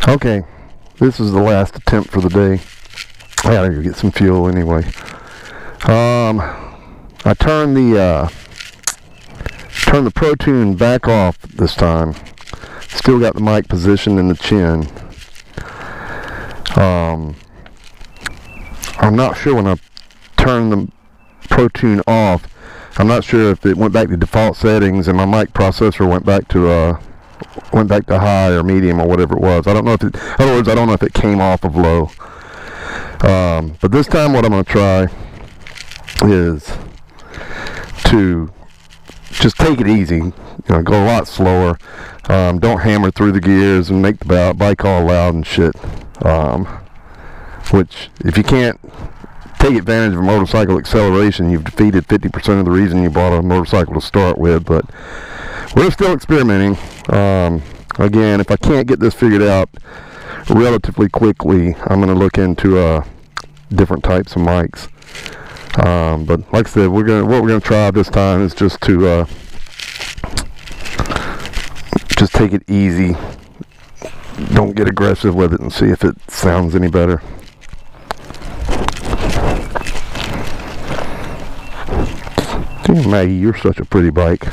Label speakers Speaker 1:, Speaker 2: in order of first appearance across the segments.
Speaker 1: Okay, this is the last attempt for the day. I gotta go get some fuel anyway. I turned the Pt.2 back off this time. Still got the mic positioned in the chin. I'm not sure when I turned the Pt.2 off. I'm not sure if it went back to default settings and my mic processor went back to high or medium or whatever it was. I don't know if it, in other words, I don't know if it came off of low. But this time what I'm going to try is to just take it easy, go a lot slower. Don't hammer through the gears and make the bike all loud and shit. Which, if you can't take advantage of motorcycle acceleration, you've defeated 50% of the reason you bought a motorcycle to start with. But we're still experimenting. Again, if I can't get this figured out relatively quickly, I'm going to look into different types of mics. But like I said, what we're gonna try this time is just to just take it easy. Don't get aggressive with it and see if it sounds any better. Damn, Maggie, you're such a pretty bike.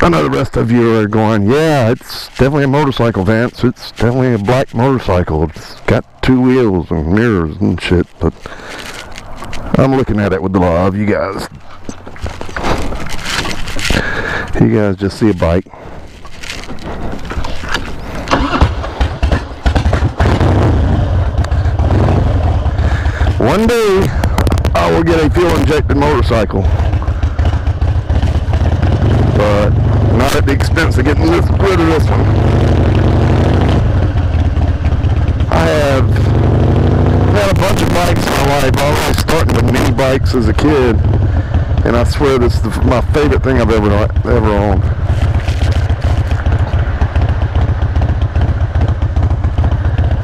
Speaker 1: I know the rest of you are going, yeah, it's definitely a motorcycle, Vance. It's definitely a black motorcycle. It's got 2 wheels and mirrors and shit, but I'm looking at it with the love. You guys just see a bike. One day I will get a fuel injected motorcycle, but not at the expense of getting rid of this one. I have had a bunch of bikes in my life. I was starting with mini bikes as a kid, and I swear this is my favorite thing I've ever owned.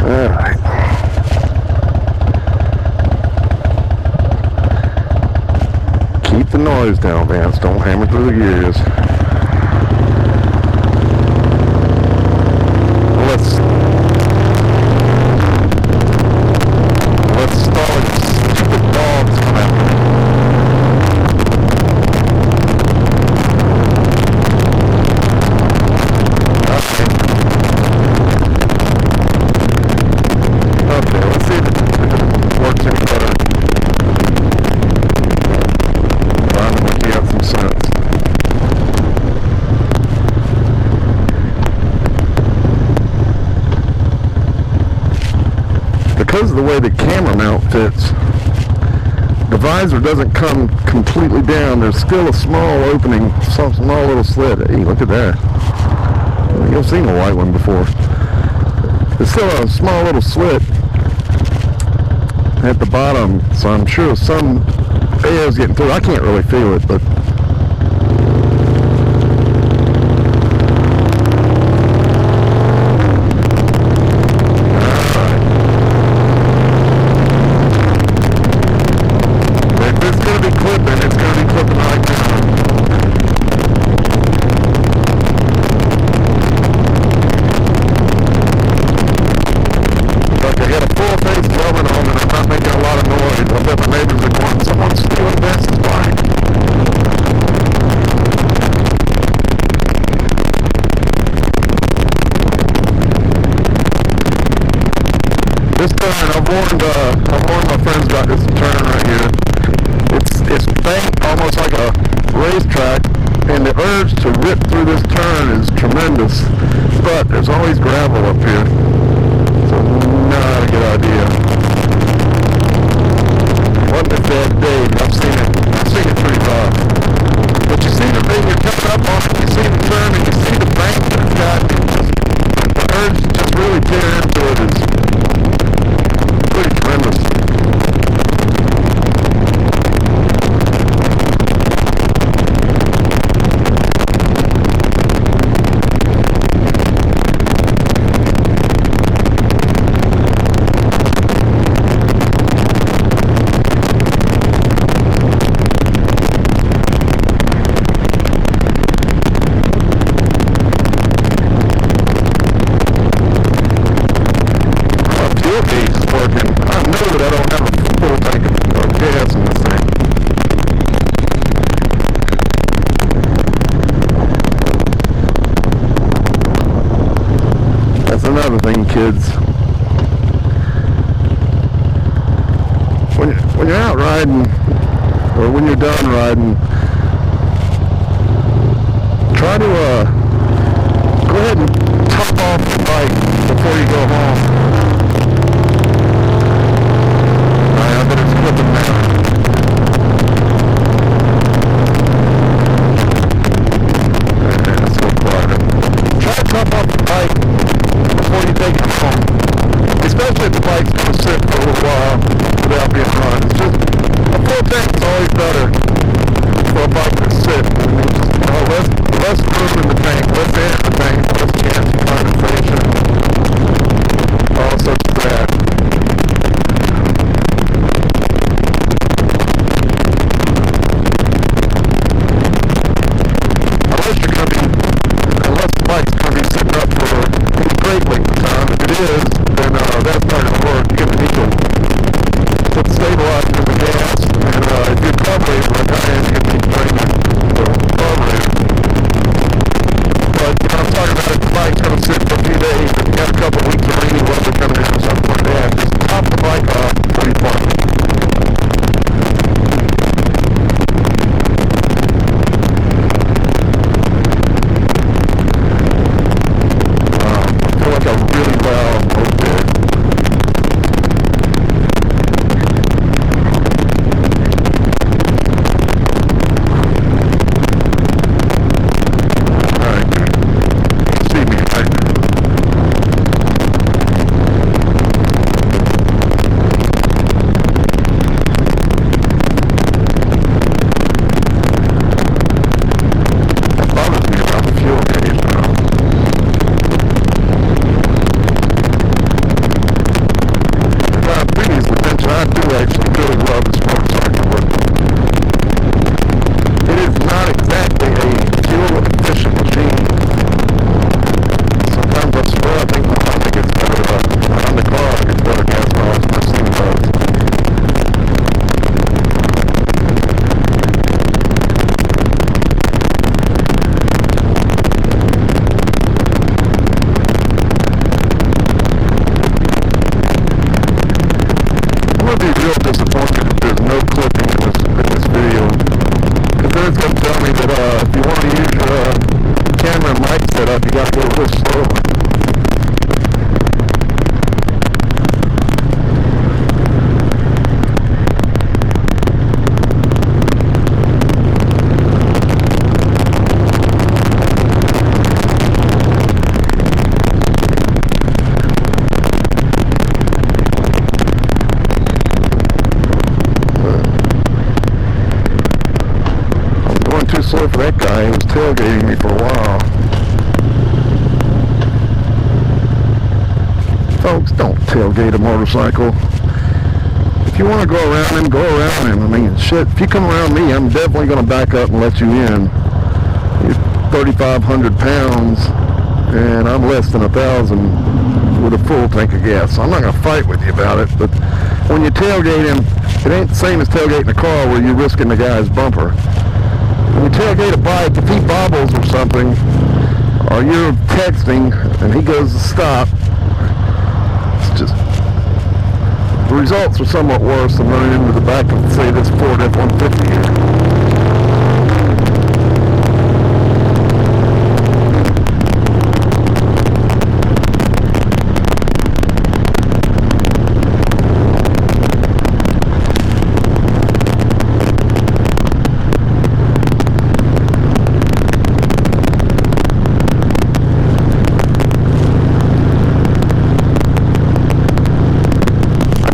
Speaker 1: Alright. Keep the noise down, Vance. Don't hammer through the gears. Let's start stupid dogs come out. Okay, let's see if it works any better. I'm looking at some sense. Because of the way the camera mount fits, the visor doesn't come completely down. There's still a small opening, some small little slit. Hey, look at that. You've seen a white one before. There's still a small little slit at the bottom, so I'm sure some air is getting through. I can't really feel it, but this turn, I've warned my friends about this turn right here. It's banked almost like a racetrack, and the urge to rip through this turn is tremendous. But there's always gravel up here, so not a good idea. Wasn't a bad day. I've seen it pretty rough. But you see the thing you're coming up on it, you see the turn, and you see the bank that it's got. The urge to just really tear into it is pretty tremendous. another thing, kids. When you're out riding, or when you're done riding, try to go ahead and top off the bike before you go home. Alright, I better flip it now. That's so quiet. Try to top off the bike before you take it home. Especially if the bike's going to sit for a little while without being run. It's just, a full tank's always better for a bike to sit. Less room in the tank, less air in the tank, less chance of condensation, all such as that. Unless the bike's going to be sitting up for a great length of time. If it is, then that's not going to work. You're going to need to put stabilizer in the gas, and if you're carburetor like I am, you're going to need to drain the carburetor. But, I'm talking about if the bike's going to sit for a few days, and you got a couple of weeks of rainy weather coming in or something like that, just top the bike off before you park it. For that guy, he was tailgating me for a while. Folks, don't tailgate a motorcycle. If you want to go around him, go around him. I mean, shit, if you come around me, I'm definitely going to back up and let you in. You're 3,500 pounds, and I'm less than 1,000 with a full tank of gas. So I'm not going to fight with you about it, but when you tailgate him, it ain't the same as tailgating a car where you're risking the guy's bumper. When you tailgate a bike, if he bobbles or something, or you're texting and he goes to stop, it's just, the results are somewhat worse than running into the back of, say, this Ford F-150 here.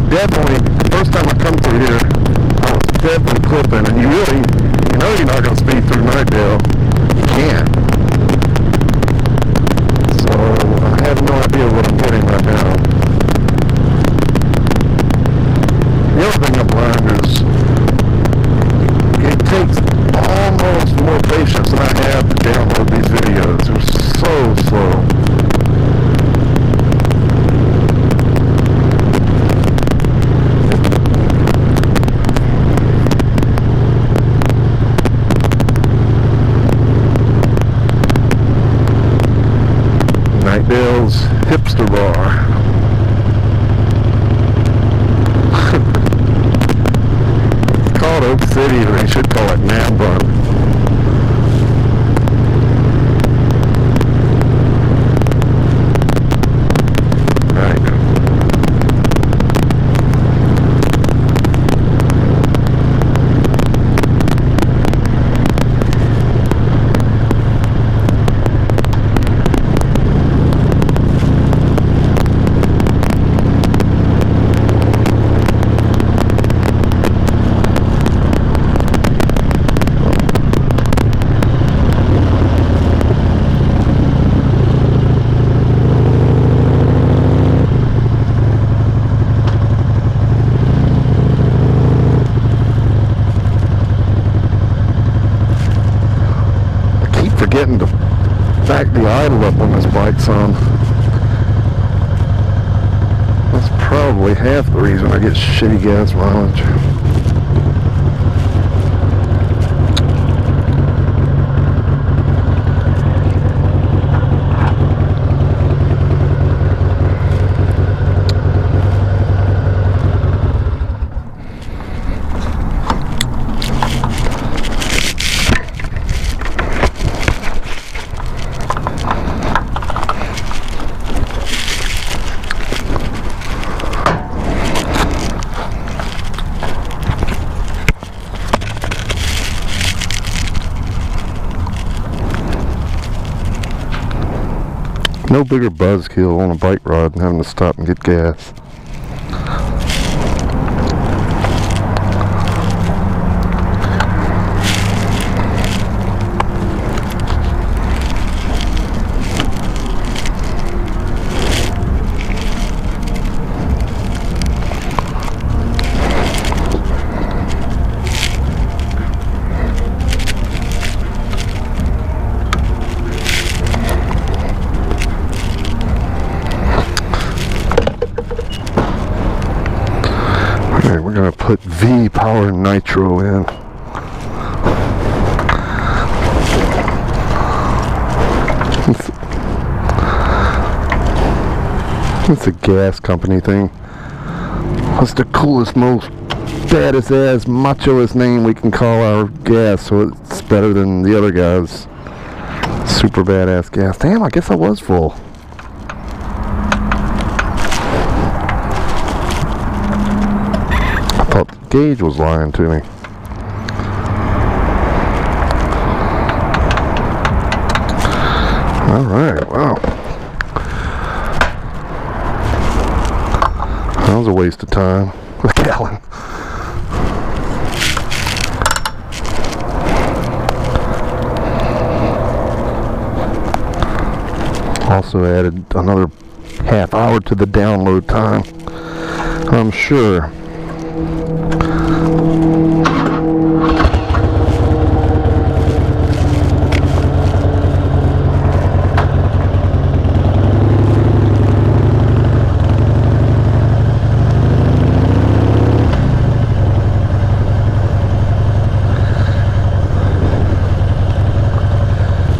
Speaker 1: Definitely, the first time I come through here, I was definitely clipping, and you know you're not going to speed through Nightdale. You can't. So, I have no idea what I'm getting right now. The other thing I've learned is, it takes almost more patience than I have to download these videos. They're so slow. Dale's Hipster Bar. It's called Oak City, but they should call it Napa. Forgetting to back the idle up when this bike's on. That's probably half the reason I get shitty gas mileage. No bigger buzzkill on a bike ride than having to stop and get gas. We're going to put V Power Nitro in. It's a gas company thing. What's the coolest, most baddest ass, machoest name we can call our gas so it's better than the other guys? Super badass gas. Damn, I guess I was full. Gauge was lying to me. Alright, wow. That was a waste of time. A gallon. Also added another half hour to the download time, I'm sure.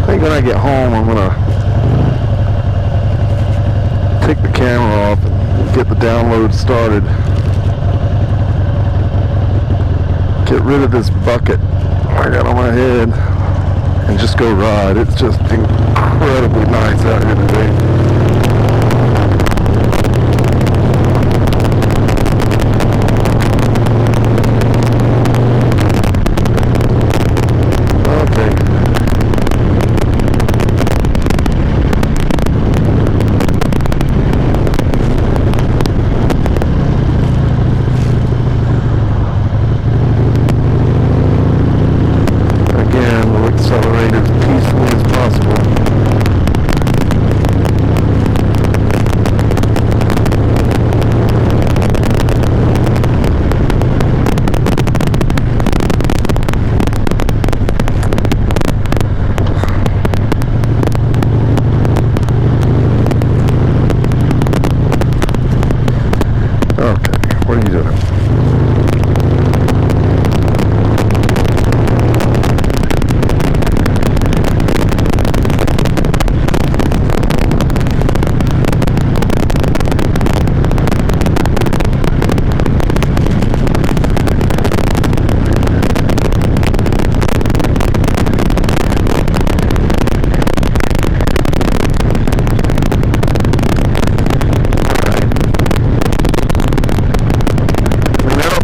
Speaker 1: When I get home, I'm gonna take the camera off and get the download started. Get rid of this bucket I got on my head and just go ride. It's just incredibly nice out here today. Accelerate as peacefully as possible.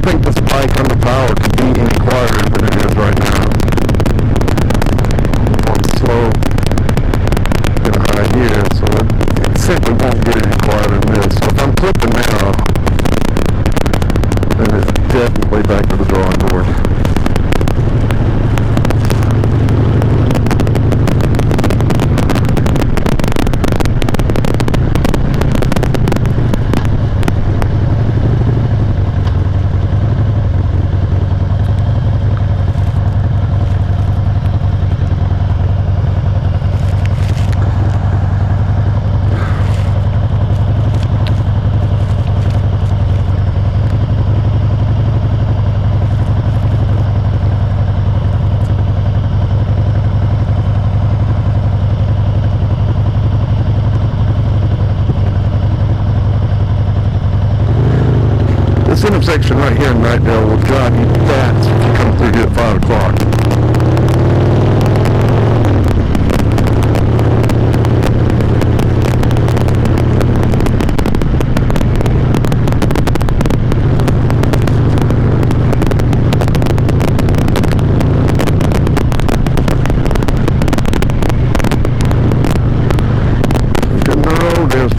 Speaker 1: think this bike under power could be any quieter than it is right now. On slow and high here, so it simply won't get any quieter than this. So if I'm clipping now, then it's definitely back to the drawing board. This intersection right here in Nightdale will drive you nuts if you come through here at 5 o'clock. No, there's